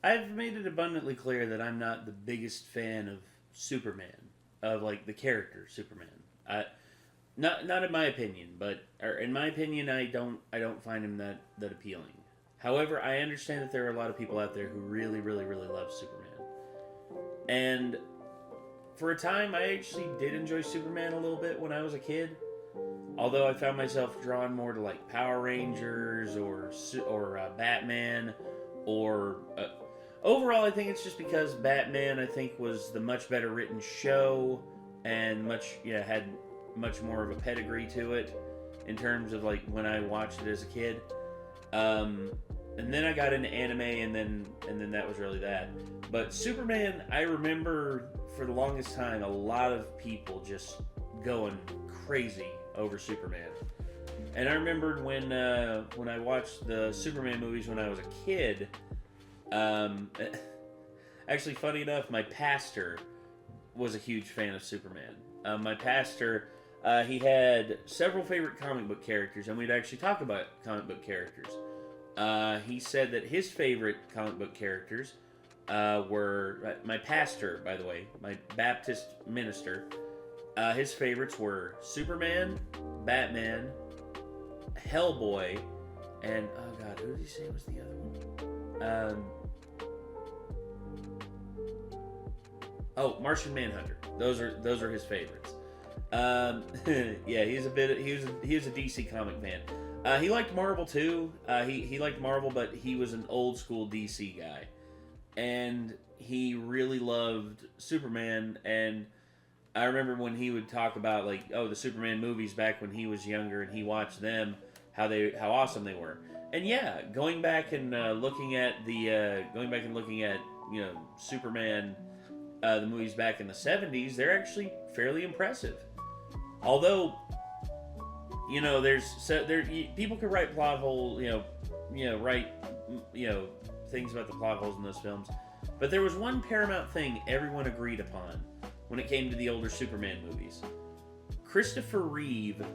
I've made it abundantly clear that I'm not the biggest fan of Superman, of like the character Superman. Not in my opinion, but or in my opinion, I don't find him that appealing. However, I understand that there are a lot of people out there who really, really, really love Superman. And for a time, I actually did enjoy Superman a little bit when I was a kid. Although I found myself drawn more to like Power Rangers or Batman, or overall, I think it's just because Batman, I think, was the much better written show and had much more of a pedigree to it in terms of like when I watched it as a kid. And then I got into anime, and then that was really that. But Superman, I remember for the longest time, a lot of people just going crazy over Superman. And I remembered when I watched the Superman movies when I was a kid. Actually, funny enough, my pastor was a huge fan of Superman. My pastor, he had several favorite comic book characters, and we'd actually talk about comic book characters. He said that his favorite comic book characters were... My pastor, by the way, my Baptist minister, his favorites were Superman, Batman, Hellboy, and... Oh, God, who did he say was the other one? Martian Manhunter. Those are his favorites. Yeah, he was a DC comic fan. He liked Marvel too. He liked Marvel, but he was an old school DC guy, and he really loved Superman. And I remember when he would talk about the Superman movies back when he was younger, and he watched them, how awesome they were. And yeah, going back and looking at Superman, the movies back in the 70s, they're actually fairly impressive. Although, people could write plot holes, write things about the plot holes in those films. But there was one paramount thing everyone agreed upon when it came to the older Superman movies. Christopher Reeve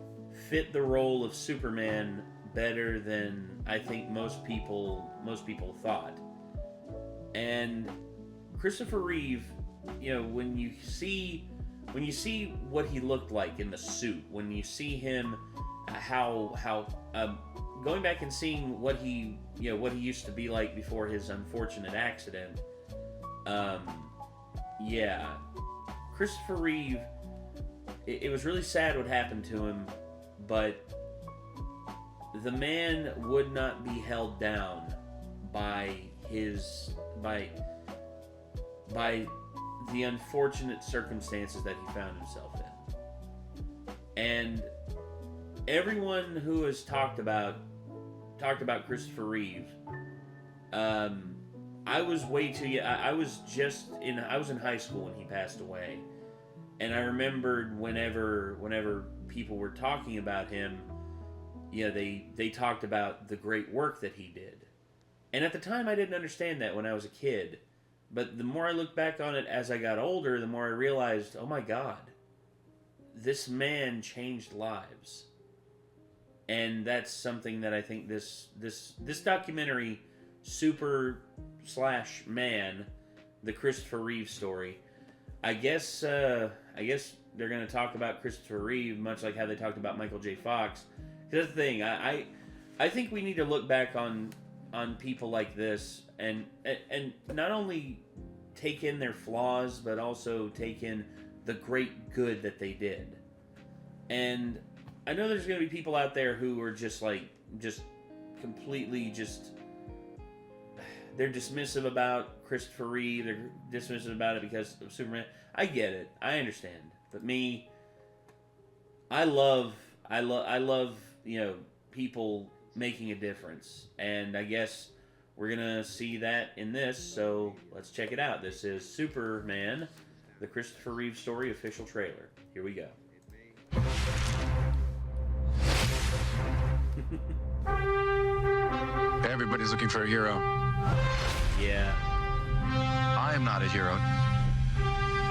fit the role of Superman better than I think most people thought. And Christopher Reeve, when you see what he looked like in the suit, when you see him, going back and seeing what he used to be like before his unfortunate accident, Christopher Reeve, it was really sad what happened to him, but the man would not be held down by the unfortunate circumstances that he found himself in. And everyone who has talked about Christopher Reeve, I was way too young. I was in high school when he passed away. And I remembered whenever people were talking about him, they talked about the great work that he did. And at the time I didn't understand that when I was a kid. But the more I look back on it as I got older, the more I realized, oh my God, this man changed lives. And that's something that I think this documentary, Super/Man, the Christopher Reeve story, I guess they're going to talk about Christopher Reeve much like how they talked about Michael J. Fox. Because that's the thing, I think we need to look back on people like this and not only take in their flaws, but also take in the great good that they did. And I know there's going to be people out there who are just completely they're dismissive about Christopher Reeve. They're dismissive about it because of Superman. I get it. I understand. But me, I love people making a difference. And I guess we're going to see that in this, so let's check it out. This is Superman, the Christopher Reeve story official trailer. Here we go. Everybody's looking for a hero. Yeah. I am not a hero.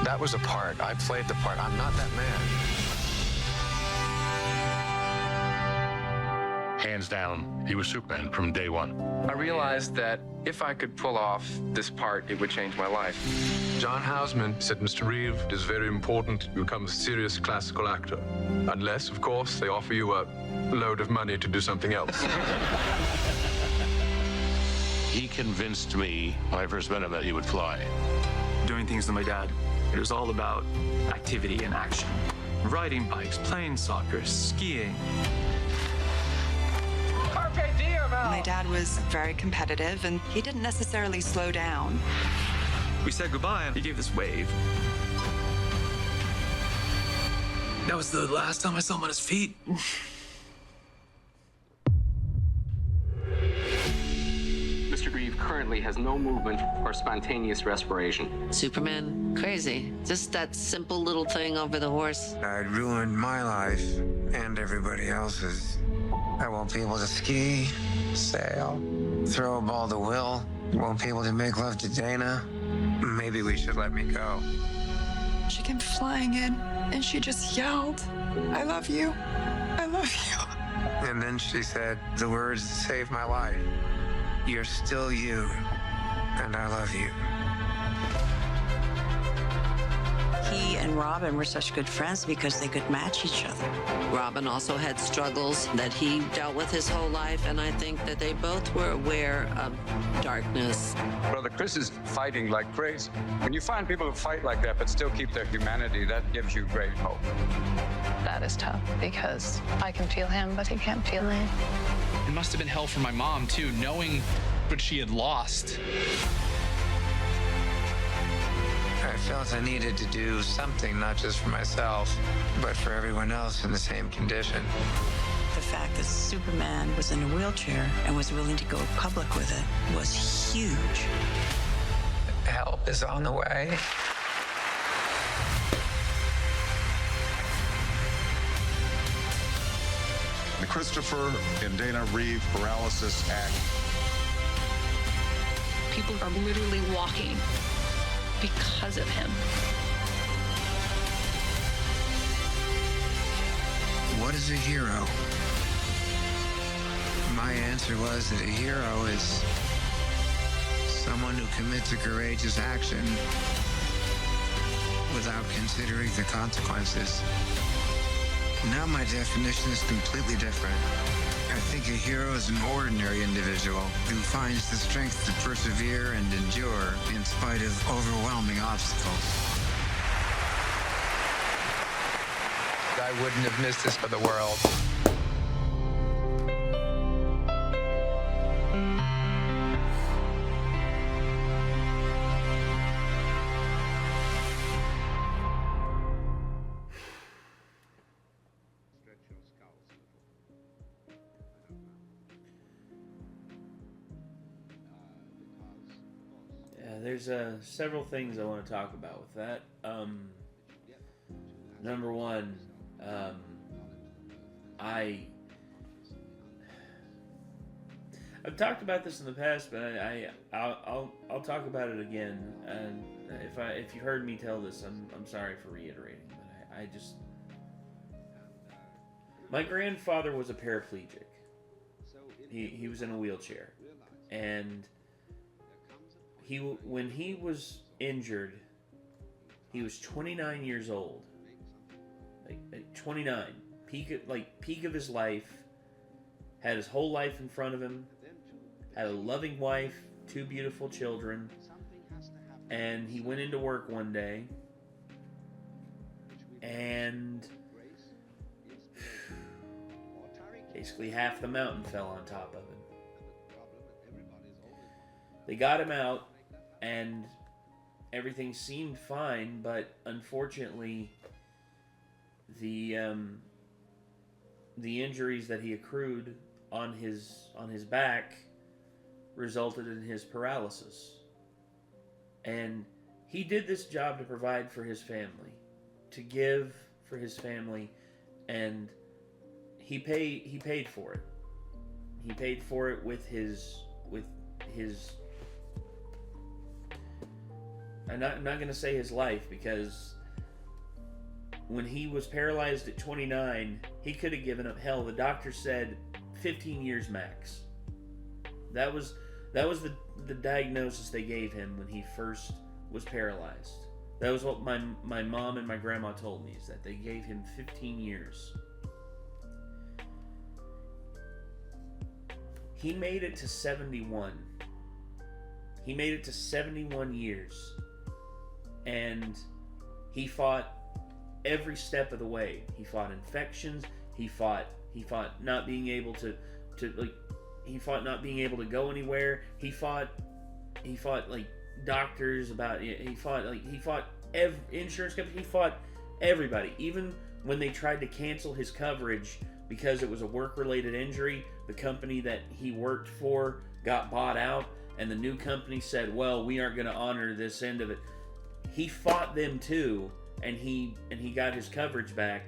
That was a part. I played the part. I'm not that man. Hands down, he was Superman from day one. I realized that if I could pull off this part, it would change my life. John Houseman said, Mr. Reeve, it is very important you become a serious classical actor. Unless, of course, they offer you a load of money to do something else. He convinced me when I first met him that he would fly. Doing things with my dad, it was all about activity and action. Riding bikes, playing soccer, skiing. My dad was very competitive, and he didn't necessarily slow down. We said goodbye, and he gave this wave. That was the last time I saw him on his feet. Mr. Reeve currently has no movement or spontaneous respiration. Superman, crazy. Just that simple little thing over the horse. I'd ruined my life and everybody else's. I won't be able to ski, sail, throw a ball to Will. Won't be able to make love to Dana. Maybe we should let me go. She came flying in, and she just yelled, "I love you. I love you." And then she said the words that saved my life. You're still you, and I love you. He and Robin were such good friends because they could match each other. Robin also had struggles that he dealt with his whole life, and I think that they both were aware of darkness. Brother Chris is fighting like crazy. When you find people who fight like that but still keep their humanity, that gives you great hope. That is tough because I can feel him, but he can't feel me. It must have been hell for my mom, too, knowing what she had lost. I felt I needed to do something, not just for myself, but for everyone else in the same condition. The fact that Superman was in a wheelchair and was willing to go public with it was huge. Help is on the way. The Christopher and Dana Reeve Paralysis Act. People are literally walking because of him. What is a hero? My answer was that a hero is someone who commits a courageous action without considering the consequences. Now my definition is completely different. I think a hero is an ordinary individual who finds the strength to persevere and endure in spite of overwhelming obstacles. I wouldn't have missed this for the world. There's several things I want to talk about with that. Number one, I've talked about this in the past, but I'll talk about it again. And if you heard me tell this, I'm sorry for reiterating. But I just, my grandfather was a paraplegic. He was in a wheelchair, and when he was injured, he was 29 years old. Like 29, peak of his life. Had his whole life in front of him. Had a loving wife, 2 beautiful children, and he went into work one day, and basically half the mountain fell on top of him. They got him out, and everything seemed fine, but unfortunately, the injuries that he accrued on his back resulted in his paralysis. And he did this job to provide for his family, to give for his family, and he paid for it. He paid for it with his I'm not going to say his life, because when he was paralyzed at 29, he could have given up. Hell, the doctor said 15 years max. That was the diagnosis they gave him when he first was paralyzed. That was what my mom and my grandma told me, is that they gave him 15 years. He made it to 71. He made it to 71 years. And he fought every step of the way. He fought infections. He fought not being able to he fought not being able to go anywhere. He fought like doctors about it. He fought insurance companies. He fought everybody. Even when they tried to cancel his coverage because it was a work-related injury, the company that he worked for got bought out, and the new company said, well, we aren't going to honor this end of it. He fought them too, and he got his coverage back.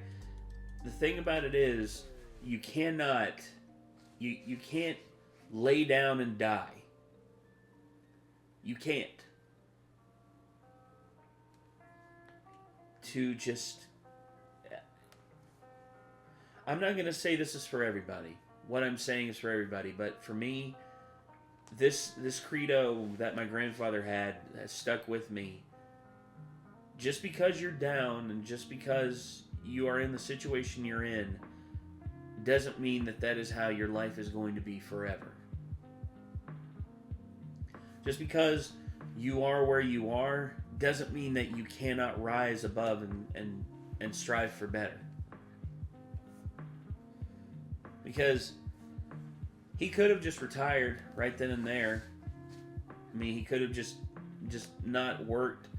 The thing about it is, you can't lay down and die. You can't. I'm not going to say this is for everybody. What I'm saying is for everybody, but for me, this credo that my grandfather had has stuck with me. Just because you're down and just because you are in the situation you're in doesn't mean that is how your life is going to be forever. Just because you are where you are doesn't mean that you cannot rise above and strive for better. Because he could have just retired right then and there. I mean, he could have just not worked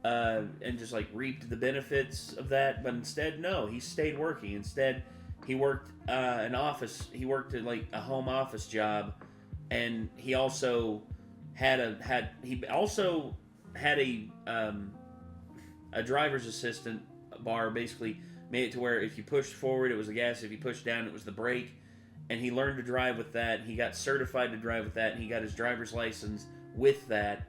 and just like reaped the benefits of that, but instead, no, he stayed working. Instead, he worked an office. He worked at like a home office job, and he also had a driver's assistant bar. Basically, made it to where if you pushed forward, it was the gas. If you pushed down, it was the brake. And he learned to drive with that. He got certified to drive with that, and he got his driver's license with that.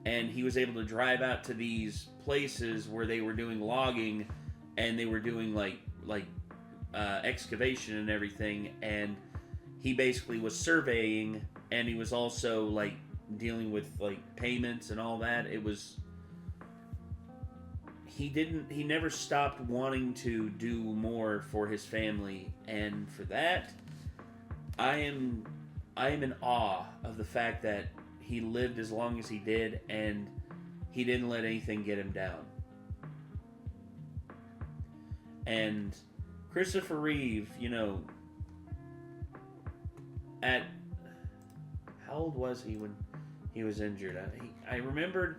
And he was able to drive out to these places where they were doing logging, and they were doing like excavation and everything. And he basically was surveying, and he was also like dealing with like payments and all that. It was he never stopped wanting to do more for his family, and for that, I am in awe of the fact that he lived as long as he did, and he didn't let anything get him down. And Christopher Reeve, at how old was he when he was injured? I remembered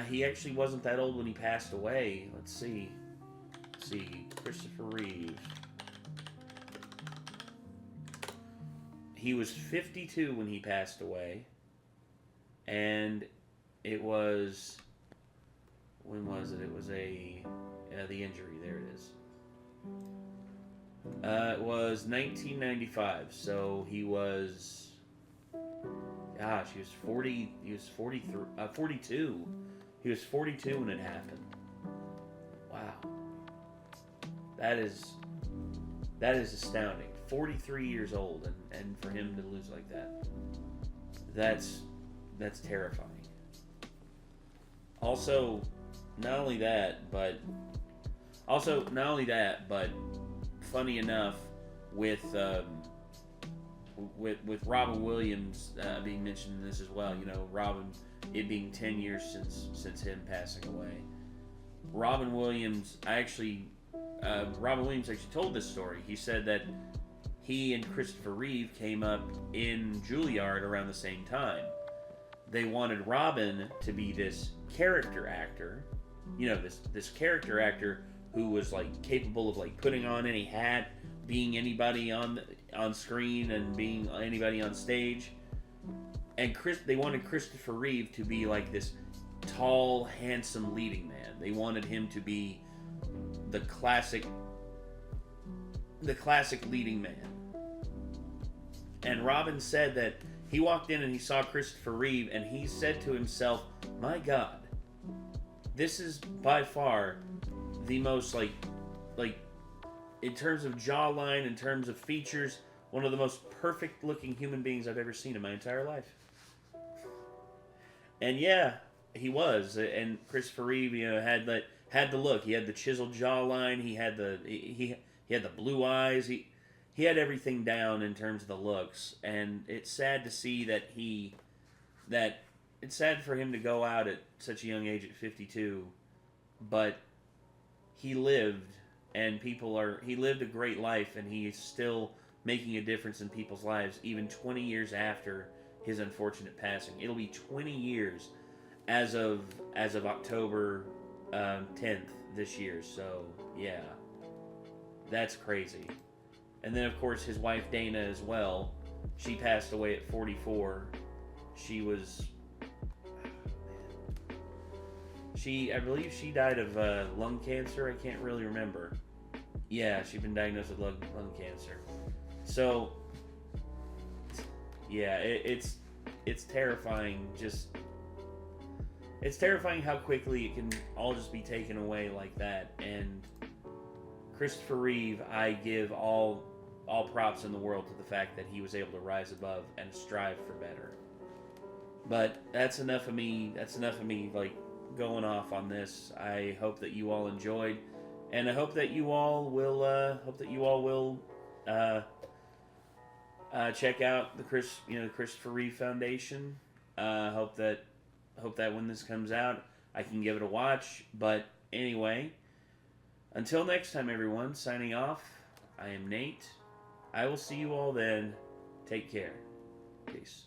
he actually wasn't that old when he passed away. Let's see, Christopher Reeve. He was 52 when he passed away. And it was... When was it? It was the injury. There it is. It was 1995. So he was... Gosh, he was 40... He was 42. He was 42 when it happened. Wow. That is astounding. 43 years old, and for him to lose like that, that's terrifying. Also, not only that, but funny enough, with Robin Williams being mentioned in this as well. Robin, it being 10 years since him passing away. Robin Williams actually told this story. He said that he and Christopher Reeve came up in Juilliard around the same time. They wanted Robin to be this character actor, this character actor who was like capable of like putting on any hat, being anybody on screen and being anybody on stage. And they wanted Christopher Reeve to be like this tall, handsome leading man. They wanted him to be the classic leading man. And Robin said that he walked in and he saw Christopher Reeve, and he said to himself, my God, this is by far the most like in terms of jawline, in terms of features, one of the most perfect-looking human beings I've ever seen in my entire life. And yeah, he was. And Christopher Reeve, you know, had the look. He had the chiseled jawline. He had the blue eyes. He had everything down in terms of the looks. And it's sad to see that it's sad for him to go out at such a young age at 52, but he lived, and he lived a great life, and he is still making a difference in people's lives even 20 years after his unfortunate passing. It'll be 20 years as of October 10th this year. So yeah, that's crazy. And then of course his wife Dana as well. She passed away at 44. I believe she died of lung cancer. I can't really remember. Yeah, she'd been diagnosed with lung cancer. So, yeah, it's terrifying. It's terrifying how quickly it can all just be taken away like that. And Christopher Reeve, I give all props in the world to the fact that he was able to rise above and strive for better. But that's enough of me. Like, going off on this. I hope that you all enjoyed, and I hope that you all will check out the Christopher Reeve Foundation. Hope that when this comes out, I can give it a watch. But anyway, until next time, everyone. Signing off. I am Nate. I will see you all then. Take care. Peace.